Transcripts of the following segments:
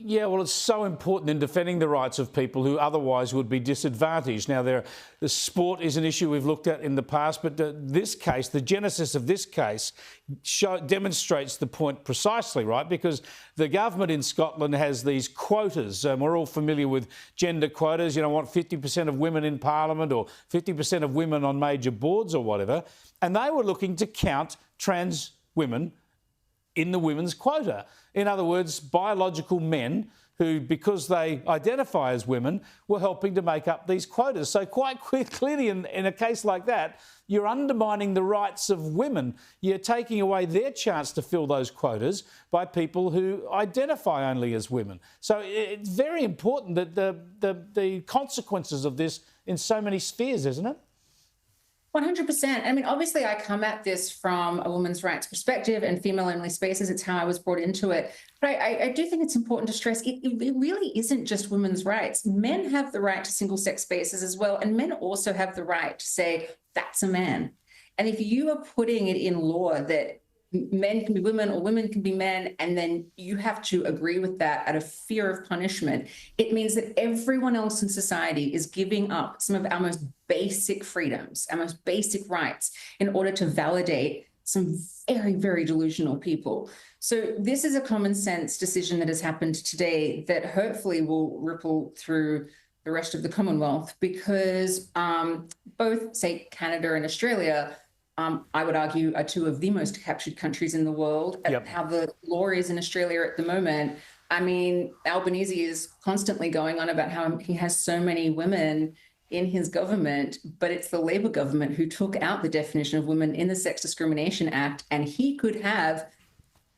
Yeah, well, it's so important in defending the rights of people who otherwise would be disadvantaged. Now, the sport is an issue we've looked at in the past, but this case, the genesis of this case, demonstrates the point precisely, right? Because the government in Scotland has these quotas. We're all familiar with gender quotas. You know, want 50% of women in Parliament or 50% of women on major boards or whatever. And they were looking to count trans women in the women's quota. In other words, biological men who, because they identify as women, were helping to make up these quotas. So quite clearly in a case like that, you're undermining the rights of women. You're taking away their chance to fill those quotas by people who identify only as women. So it's very important that the consequences of this in so many spheres, isn't it? 100%. I mean, obviously, I come at this from a women's rights perspective and female-only spaces. It's how I was brought into it. But I do think it's important to stress it really isn't just women's rights. Men have the right to single-sex spaces as well, and men also have the right to say, that's a man. And if you are putting it in law that men can be women or women can be men, and then you have to agree with that out of fear of punishment, it means that everyone else in society is giving up some of our most basic freedoms, our most basic rights, in order to validate some very, very delusional people. So this is a common sense decision that has happened today that hopefully will ripple through the rest of the Commonwealth, because both, say, Canada and Australia, I would argue, are two of the most captured countries in the world. Yep. How the law is in Australia at the moment. I mean, Albanese is constantly going on about how he has so many women in his government, but it's the Labor government who took out the definition of women in the Sex Discrimination Act, and he could have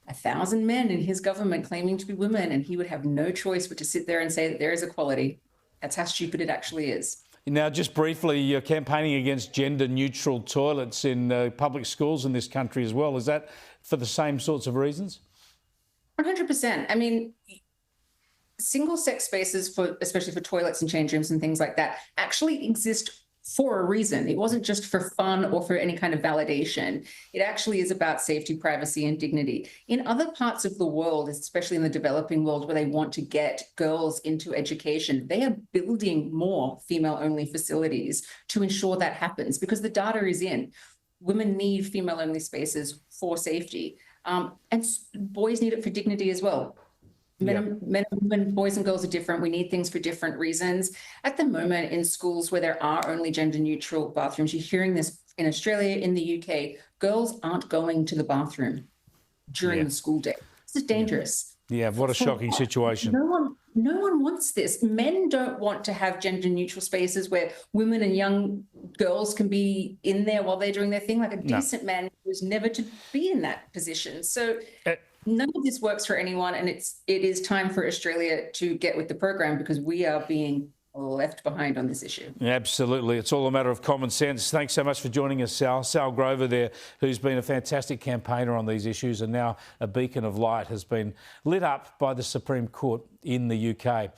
1,000 men in his government claiming to be women, and he would have no choice but to sit there and say that there is equality. That's how stupid it actually is. Now, just briefly, you're campaigning against gender-neutral toilets in public schools in this country as well. Is that for the same sorts of reasons? 100%. I mean, single-sex spaces, especially for toilets and change rooms and things like that, actually exist for a reason. It wasn't just for fun or for any kind of validation. It actually is about safety, privacy, and dignity. In other parts of the world, especially in the developing world, where they want to get girls into education, they are building more female-only facilities to ensure that happens, because the data is in. Women need female-only spaces for safety. And boys need it for dignity as well. Men and women, boys and girls are different. We need things for different reasons. At the moment, in schools where there are only gender-neutral bathrooms, you're hearing this in Australia, in the UK, girls aren't going to the bathroom during the school day. This is dangerous. Yeah, what a shocking situation. No one wants this. Men don't want to have gender-neutral spaces where women and young girls can be in there while they're doing their thing, like a decent man who's never to be in that position. So none of this works for anyone, and it is time for Australia to get with the program, because we are being left behind on this issue. Absolutely. It's all a matter of common sense. Thanks so much for joining us, Sall. Sall Grover there, who's been a fantastic campaigner on these issues, and now a beacon of light has been lit up by the Supreme Court in the UK.